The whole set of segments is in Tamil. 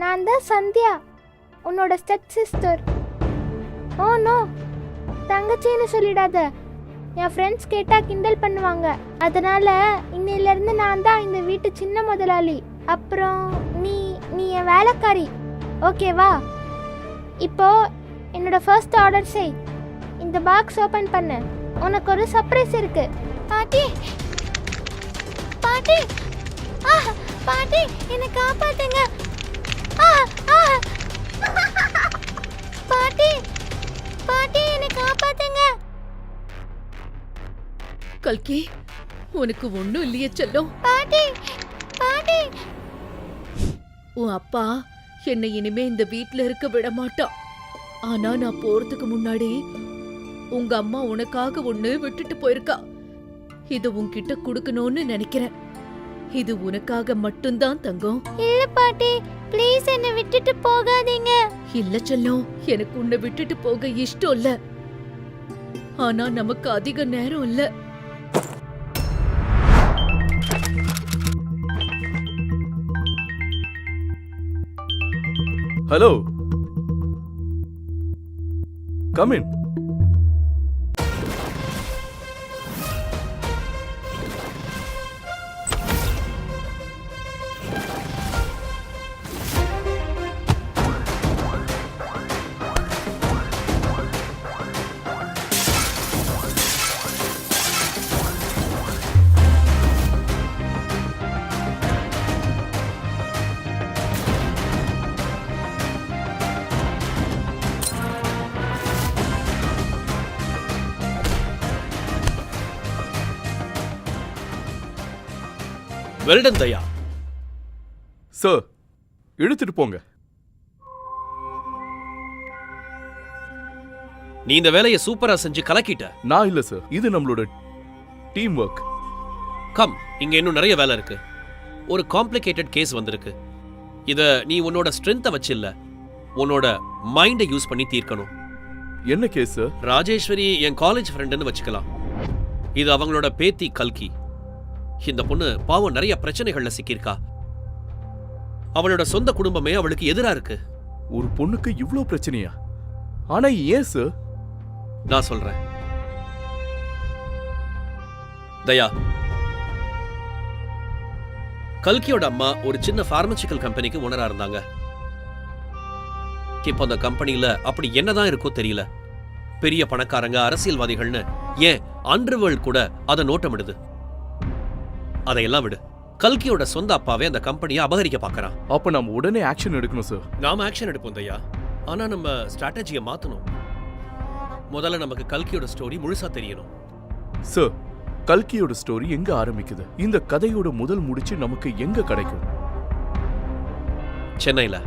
நான் தான் சந்தியா, உன்னோட ஸ்டெப் சிஸ்டர். ஓ நோ, தங்கச்சின்னு சொல்லிடாத. என் ஃப்ரெண்ட்ஸ் கேட்டா கிண்டல் பண்ணுவாங்க. அதனால இன்னையிலேருந்து நான் தான் இந்த வீட்டு சின்ன முதலாளி. அப்புறம் நீ நீ என் வேலைக்காரி, ஓகேவா? இப்போ என்னோட ஃபர்ஸ்ட் ஆர்டர் செய். இந்த பாக்ஸ் ஓபன் பண்ணு. உனக்கு ஒரு சர்ப்ரைஸ் இருக்கு. பாட்டி பாட்டி பாட்டி, என்னை காப்பாத்துங்க. பாட்டி பாட்டி, என்னை காப்பாத்துங்க. கல்கி, உனக்கு ஒண்ணும் இல்லையே செல்லம். பாட்டி பாட்டி, உன் அப்பா என்னை இனிமே இந்த வீட்ல இருக்க விட மாட்டான். ஆனா நான் போறதுக்கு முன்னாடி உங்க அம்மா உனக்காக ஒண்ணு விட்டுட்டு போயிருக்கா. இது உன்கிட்ட குடுக்கணும்னு நினைக்கிறேன். இது உனக்காக மட்டும்தான் தங்கம். இல்ல பாட்டி, ப்ளீஸ் என்னை விட்டுட்டு போகாதீங்க. இல்ல செல்லம், எனக்கு உன்னை விட்டுட்டு போக இஷ்டம் இல்ல. ஆனா நமக்கு அதிக நேரம் இல்ல. Hello, come in. Well done Daya. Sir, இழுத்துட்டு போங்க. நீ இந்த வேலையை சூப்பரா செஞ்சு கலக்கிட்ட. நான் இல்ல சார், இது நம்மளோட டீம் ஒர்க். கம், இங்க இன்னும் நிறைய வேலை இருக்கு. ஒரு காம்ப்ளிகேட்டட் கேஸ் வந்திருக்கு. இத நீ உன்னோட ஸ்ட்ரென்த்தை வச்சு இல்ல, உன்னோட மைண்டை யூஸ் பண்ணி தீர்க்கணும். என்ன கேஸ் சார்? ராஜேஸ்வரி என் காலேஜ் ஃப்ரெண்டுன்னு வச்சுக்கலாம். இது அவங்களோட பேத்தி கல்கி. இந்த பொண்ணு பாவம் நிறைய பிரச்சனைகள்ல சிக்கியிருக்கா. அவளோட சொந்த குடும்பமே அவளுக்கு எதிரா இருக்கு. ஒரு பொண்ணுக்கு இவ்ளோ பிரச்சனையா? ஆனா ஏன் சார்? நான் சொல்றேன் தயா. கல்கியோட அம்மா ஒரு சின்ன பார்மசிக்கல் கம்பெனிக்கு ஓனரா இருந்தாங்க. இப்போ அந்த கம்பெனில அப்படி என்னதான் இருக்கோ தெரியல. பெரிய பணக்காரங்க, அரசியல்வாதிகள்னு, ஏன் அண்டர்வேர்ல்ட் கூட அதை நோட்டமிடுது. அதையெல்லாம் விடு. கல்கியோட சொந்த அப்பாவே அந்த கம்பெனியை அபகரிக்க பார்க்கறான். அப்ப நாம உடனே ஆக்ஷன் எடுக்கணும் சார். நாம ஆக்ஷன் எடுப்போம் தயா. ஆனா நம்ம ஸ்ட்ராட்டஜியை மாத்தணும். முதல்ல நமக்கு கல்கியோட ஸ்டோரி முழுசா தெரியணும். சார், கல்கியோட ஸ்டோரி எங்க ஆரம்பிக்குது? இந்த கதையோட முதல் முடிச்சு நமக்கு எங்க கிடைக்கும்? சென்னையில.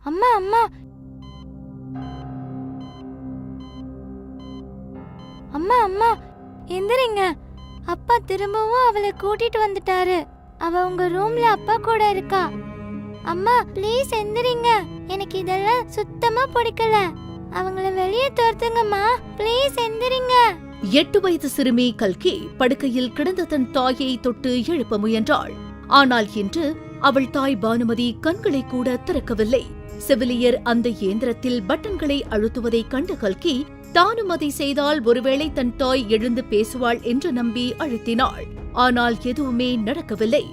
அம்மா அம்மா அம்மா அம்மா, எந்திரிங்க. அப்பா திரும்பவும் அவளை கூட்டிட்டு வந்துட்டாரு. அவ உங்க ரூம்ல அப்பா கூட இருக்கா. அம்மா ப்ளீஸ் எந்திரிங்க. எனக்கு இதெல்லாம் சுத்தமா பிடிக்கல. அவங்கள வெளியே துரத்துங்கம்மா, ப்ளீஸ் எந்திரிங்க. 8 வயது சிறுமி கல்கி படுக்கையில் கிடந்த தன் தாயை தொட்டு எழுப்ப முயன்றாள். ஆனால் இன்று அவள் தாய் பானுமதி கண்களை கூட திறக்கவில்லை. செவிலியர் அந்த இயந்திரத்தில் பட்டன்களை அழுத்துவதை கண்ட கல்கி தானும் அதை செய்தால் ஒருவேளை தன் தாய் எழுந்து பேசுவாள் என்று நம்பி அழுத்தினாள். ஆனால் எதுவுமே நடக்கவில்லை.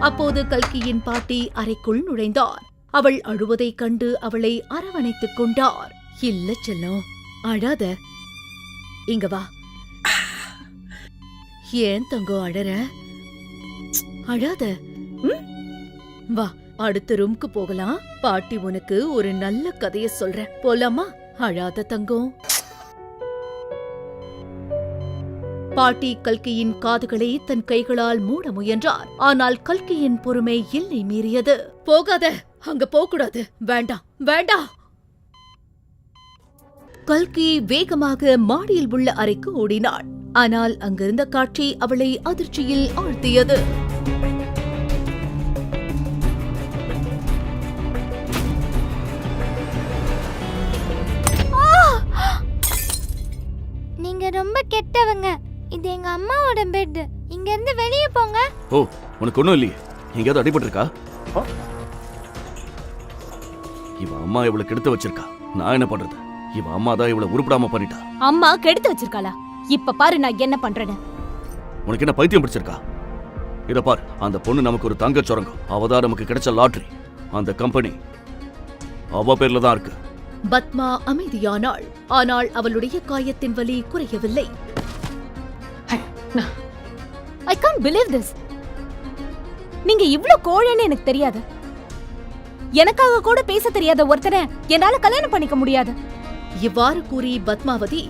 அப்போது கல்கியின் பாட்டி அறைக்குள் நுழைந்தார். அவள் அழுவதைக் கண்டு அவளை அரவணைத்துக் கொண்டார். இல்ல செல்லம், அழாத, இங்க வா. ஏன் தங்கம் அழற? அழாத, வா, அடுத்த ரூம்க்கு போகலாம். பாட்டி உனக்கு ஒரு நல்ல கதைய சொல்றேன், போலாமா? அழாத தங்கம். பாட்டி கல்கியின் காதுகளை தன் கைகளால் மூட முயன்றார். ஆனால் கல்கியின் பொறுமை எல்லை மீறியது. போகாத, அங்க போகக்கூடாது, வேண்டாம் வேண்டாம். கல்கி வேகமாக மாடியில் உள்ள அறைக்கு ஓடினாள். ஆனால் அங்கிருந்த காட்சி அவளை அதிர்ச்சியில் ஆழ்த்தியது. நீங்க ரொம்ப கெட்டவங்க. இது எங்க அம்மாவோட பெட். இங்க இருந்து வெளியே போங்க. ஓ, உனக்கு ஒண்ணும் இல்லையே? எங்கேயாவது அடிபட்டு இருக்கா? இவ அம்மா இவளை கெடுத்து வச்சிருக்கா. நான் என்ன பண்றது? இவ அம்மா தான் இவளை உருப்படாம பண்ணிட்டா. அம்மா கெடுத்து வச்சிருக்காளா? இப்ப பாரு நான் என்ன பண்றேன்னு. உனக்கு என்ன பைத்தியம் பிடிச்சிருக்கா? இத பாரு, அந்த பொண்ணு நமக்கு ஒரு தங்க சுரங்கம். அவதான் நமக்கு கிடைச்ச லாட்டரி. அந்த கம்பெனி அவ பேர்ல தான் இருக்கு. பத்மா அமைதியானாள். ஆனால் அவளுடைய காயத்தின் வலி குறையவில்லை. I can't believe this. நீங்க இவ்ளோ கோழைன்னு எனக்கு தெரியாது. எனக்காக கூட பேச தெரியாத ஒருத்தனை என்னால கல்யாணம் பண்ணிக்க முடியாது. இவ்வாறு கூறி பத்மாவதி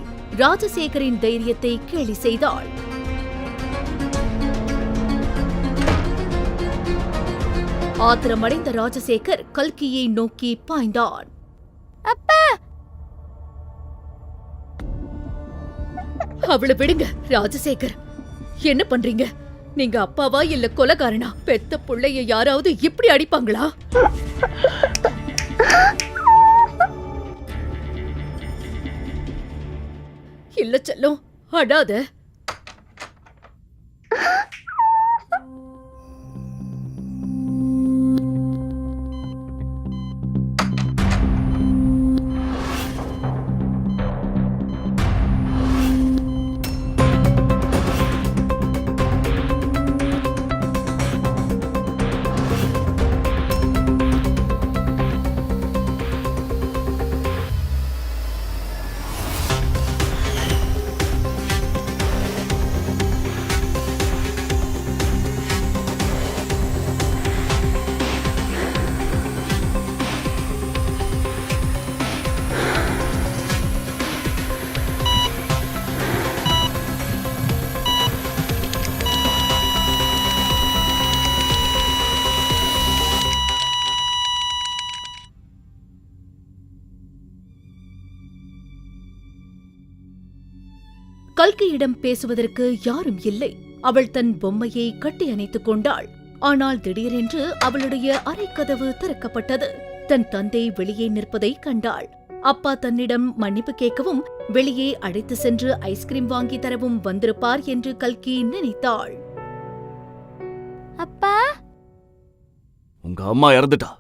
ராஜசேகரின் தைரியத்தை கேலி செய்தாள். ஆத்திரமடைந்த ராஜசேகர் கல்கியை நோக்கி பாய்ந்தான். அப்பா, அவளை விடுங்க ராஜசேகர். என்ன பண்றீங்க? நீங்க அப்பாவா இல்ல கொலைகாரனா? பெத்த புள்ளைய யாராவது இப்படி அடிப்பாங்களா? இல்ல செல்லம், அடாத. கல்கியிடம் பேசுவதற்கு யாரும் இல்லை. அவள் தன் பொம்மையை கட்டி அணைத்துக் கொண்டாள். ஆனால் திடீரென்று அவளுடைய அறைக்கதவு திறக்கப்பட்டது. தன் தந்தை வெளியே நிற்பதை கண்டாள். அப்பா தன்னிடம் மன்னிப்பு கேட்கவும் வெளியே அழைத்து சென்று ஐஸ்கிரீம் வாங்கி தரவும் வந்திருப்பார் என்று கல்கி நினைத்தாள். அப்பா, உங்க அம்மா இறந்துட்டா.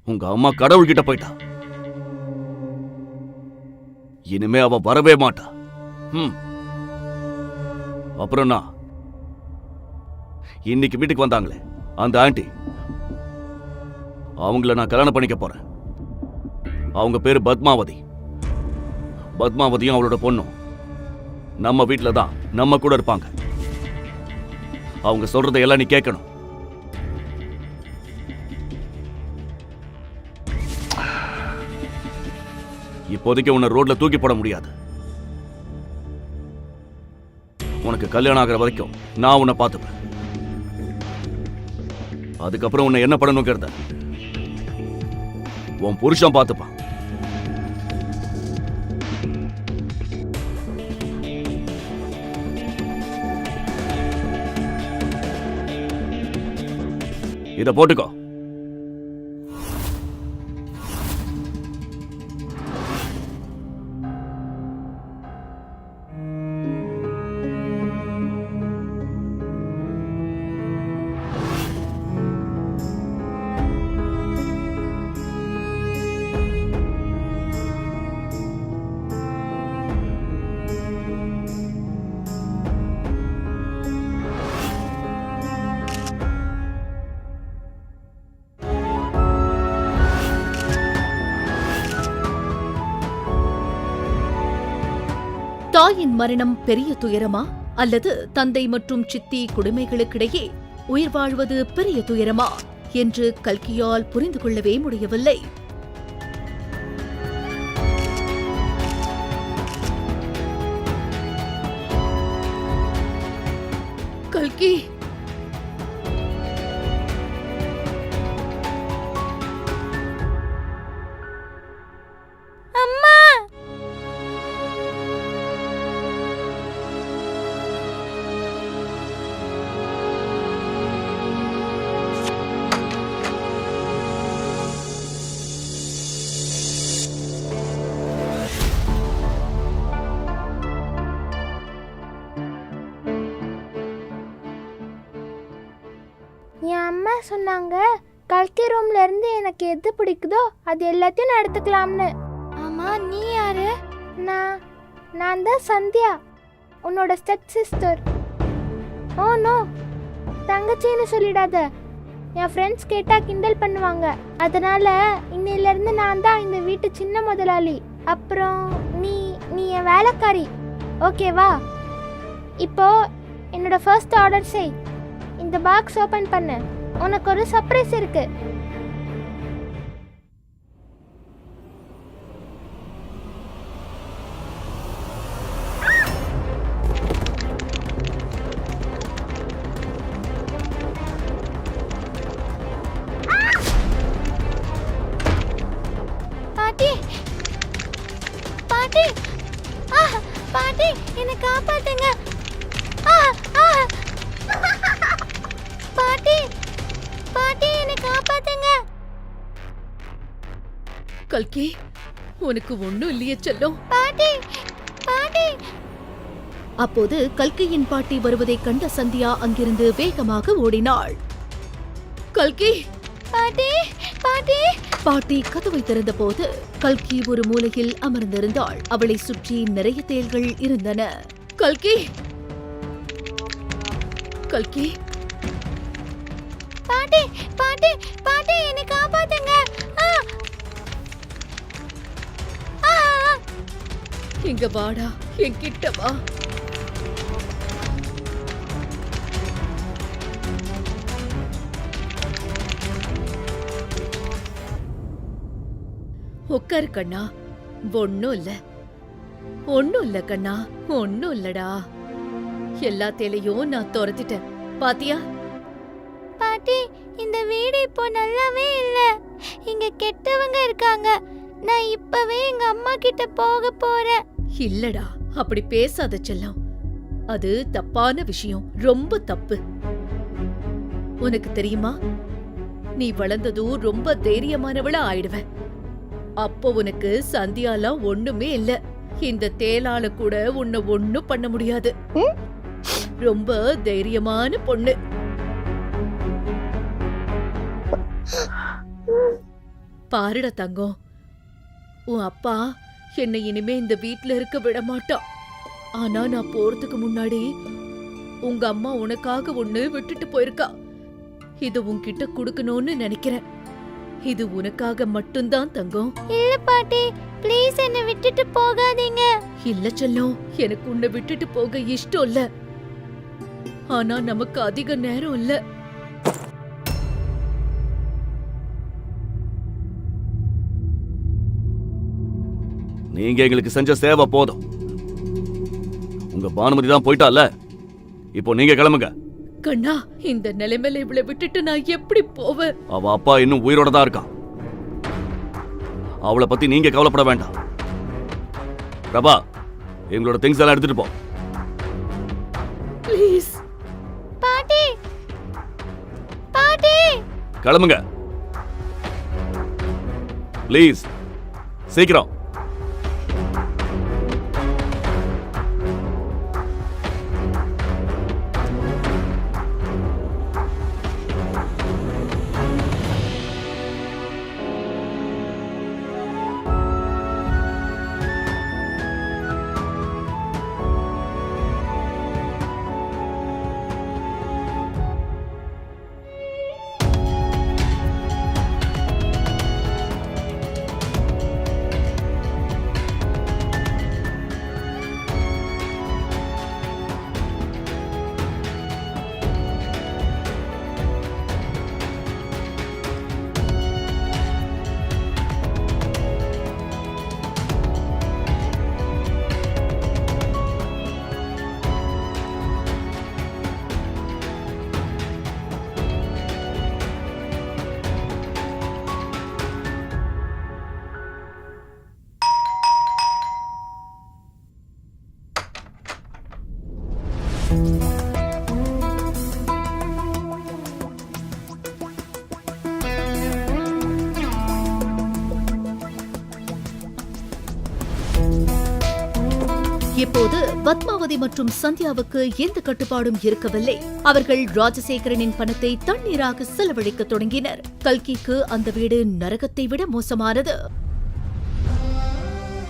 உங்க அம்மா கடவுள்கிட்ட போயிட்டா. இனிமே அவ வரவே மாட்டா. அப்புறம் நான் இன்னைக்கு வீட்டுக்கு வந்தாங்களே அந்த ஆண்டி, அவங்கள நான் கல்யாணம் பண்ணிக்க போறேன். அவங்க பேரு பத்மாவதி. பத்மாவதியும் அவளோட பொண்ணும் நம்ம வீட்டுல தான் நம்ம கூட இருப்பாங்க. அவங்க சொல்றதை எல்லாம் நீ கேட்கணும். இப்போதைக்கு உன்னை ரோட்ல தூக்கி போட முடியாது. உனக்கு கல்யாணம் ஆகிற வரைக்கும் நான் உன்னை பார்த்துப்பேன். அதுக்கப்புறம் உன்னை என்ன பண்ணணுங்கிறத உன் புருஷன் பார்த்துப்பான். இத போட்டுக்கோ. தாயின் மரணம் பெரிய துயரமா அல்லது தந்தை மற்றும் சித்தி குடுமைகளுக்கிடையே உயிர் வாழ்வது பெரிய துயரமா என்று கல்கியால் புரிந்து கொள்ளவே முடியவில்லை. கல்கி, அம்மா! என் அம்மா சொன்னாங்க கல்கி ரூம்ல இருந்து எனக்கு எது பிடிக்குதோ அது எல்லாத்தையும் நான் எடுத்துக்கலாம்னு. ஆமா, நீ யாரு? நான் தான் சந்தியா, உன்னோட ஸ்டெப் சிஸ்டர். ஓ நோ, தங்கச்சின்னு சொல்லிடாத. என் ஃப்ரெண்ட்ஸ் கேட்டா கிண்டல் பண்ணுவாங்க. அதனால இன்னையில இருந்து நான் தான் இந்த வீட்டு சின்ன முதலாளி. அப்புறம் நீ நீ என் வேலைக்காரி, ஓகேவா? இப்போ என்னோட ஃபர்ஸ்ட் ஆர்டர் செய். இந்த பாக்ஸ் ஓபன் பண்ணு, உனக்கு ஒரு சர்ப்ரைஸ் இருக்கு. பாட்டி, பாட்டி, பாட்டி, என்னை காப்பாத்துங்க. பாட்டி, பாட்டி, என்னை காப்பாத்துங்க. கல்கி, உனக்கு ஒண்ணும் இல்லையே செல்லம். பாட்டி, பாட்டி. அப்போது கல்கியின் பாட்டி வருவதைக் கண்ட சந்தியா அங்கிருந்து வேகமாக ஓடினாள். கல்கி! பாட்டி, பாட்டி. பாட்டி கதவை திறந்தபோது கல்கி ஒரு மூலையில் அமர்ந்திருந்தாள். அவளை சுற்றி நிறைய தேள்கள் இருந்தன. கல்கி! கல்கி! பாட்டி, பாட்டி, பாட்டி, என்னை காப்பாத்துங்க. இங்க வாடா, என்கிட்ட வா. உட்காரு கண்ணா. ஒண்ணும் இல்ல கண்ணா, ஒண்ணும் இல்லடா. எல்லாத்தையும் நான் துரத்திட்டேன், பாத்தியா? பாட்டி, இந்த வீடு இப்போ நல்லாவே இல்ல. இங்க கெட்டவங்க இருக்காங்க. நான் இப்பவே எங்க அம்மா கிட்ட போக போறேன். இல்லடா, அப்படி பேசாத செல்லம். அது தப்பான விஷயம், ரொம்ப தப்பு. உனக்கு தெரியுமா, நீ வளர்ந்ததும் ரொம்ப தைரியமானவளா ஆயிடுவ. அப்போ உனக்கு சந்தியாலாம் ஒண்ணுமே இல்ல. இந்த தேளால கூட உன்னை ஒண்ணும் பண்ண முடியாது. ரொம்ப தைரியமான பொண்ணு. பாருடா தங்கம், உன் அப்பா என்னை இனிமே இந்த வீட்ல இருக்க விட மாட்டான். ஆனா நான் போறதுக்கு முன்னாடி உங்க அம்மா உனக்காக ஒண்ணு விட்டுட்டு போயிருக்கா. இது உன்கிட்ட குடுக்கணும்னு நினைக்கிறேன். இது உனக்காக மட்டும்தான் தங்கம். இல்ல பாட்டி, ப்ளீஸ் என்னை விட்டுட்டு போகாதீங்க. இல்ல செல்லம், எனக்கு உன்னை விட்டுட்டு போக இஷ்டம் இல்ல. ஆனா நமக்கு அதிக நேரம் இல்ல. நீங்க எங்களுக்கு செஞ்ச சேவை போதும். உங்க பானுமதி தான் போயிட்டால, இப்போ நீங்க கிளம்புங்க. கண்ணா, இந்த நிலைமையில இவளை விட்டுட்டு நான் எப்படி போவேன்? அவ அப்பா இன்னும் உயிரோட தான் இருக்கான். அவளை பத்தி நீங்க கவலைப்பட வேண்டாம். பிரபா, எங்களோட திங்ஸ் எல்லாம் எடுத்துட்டு போ. ப்ளீஸ். பாட்டி, பாட்டி. கிளம்புங்க ப்ளீஸ், சீக்கிரம். இப்போது பத்மாவதி மற்றும் சந்தியாவுக்கு எந்த கட்டுப்பாடும் இருக்கவில்லை. அவர்கள் ராஜசேகரனின் பணத்தை தண்ணீராக செலவழிக்க தொடங்கினர். கல்கிக்கு அந்த வீடு நரகத்தை விட மோசமானது.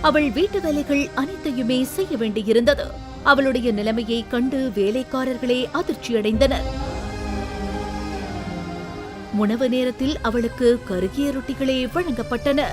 அவள் வீட்டு வேலைகள் அனைத்தையுமே செய்ய வேண்டியிருந்தது. அவளுடைய நிலைமையை கண்டு வேலைக்காரர்களே அதிர்ச்சியடைந்தனர். உணவு நேரத்தில் அவளுக்கு கருகிய ரொட்டிகளே வழங்கப்பட்டன.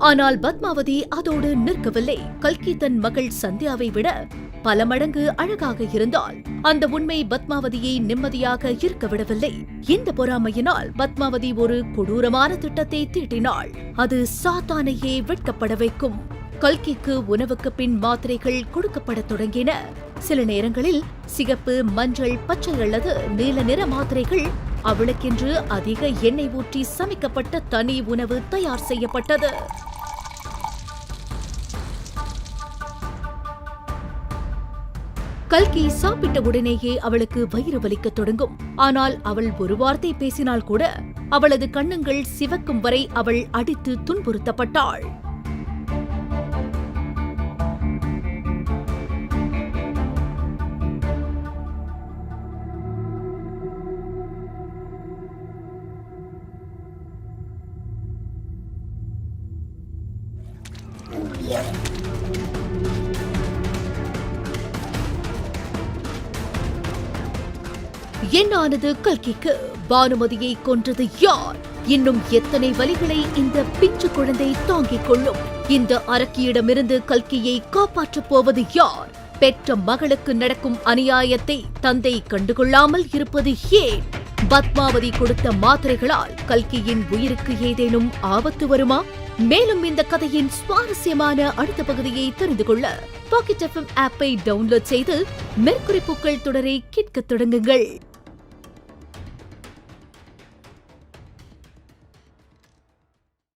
ஆனால் பத்மாவதி அதோடு நிற்கவில்லை. கல்கி தன் மகள் சந்தியாவை விட பல மடங்கு அழகாக இருந்தால் அந்த உண்மை பத்மாவதியை நிம்மதியாக இருக்க விடவில்லை. இந்த பொறாமையினால் பத்மாவதி ஒரு கொடூரமான திட்டத்தை தீட்டினாள். அது சாத்தானையே வெட்கப்பட வைக்கும். கல்கிக்கு உணவுக்கு பின் மாத்திரைகள் கொடுக்கப்பட தொடங்கின. சில நேரங்களில் சிகப்பு, மஞ்சள், பச்சை அல்லது நீல நிற மாத்திரைகள். அவளுக்கென்று அதிக எண்ணெய் ஊற்றி சமைக்கப்பட்ட தனி உணவு தயார் செய்யப்பட்டது. கல்கி சாப்பிட்ட உடனேயே அவளுக்கு வயிறு வலிக்க தொடங்கும். ஆனால் அவள் ஒரு வார்த்தை பேசினால் கூட அவளது கண்ணங்கள் சிவக்கும் வரை அவள் அடித்து துன்புறுத்தப்பட்டாள். என்னானது கல்கிக்கு? பானுமதியை கொன்றது யார்? இன்னும் எத்தனை வலிகளை இந்த பிஞ்சு குழந்தை தாங்கிக் கொள்ளும்? இந்த அரக்கியிடமிருந்து கல்கியை காப்பாற்றப் போவது யார்? பெற்ற மகளுக்கு நடக்கும் அநியாயத்தை தந்தை கண்டுகொள்ளாமல் இருப்பது ஏன்? பத்மாவதி கொடுத்த மாத்திரைகளால் கல்கியின் உயிருக்கு ஏதேனும் ஆபத்து வருமா? மேலும் இந்த கதையின் சுவாரஸ்யமான அடுத்த பகுதியை தெரிந்து கொள்ள பாக்கெட் FM ஆப்பை டவுன்லோட் செய்து மெர்க்குரி பூக்கள் தொடரை கேட்கத் தொடங்குங்கள்.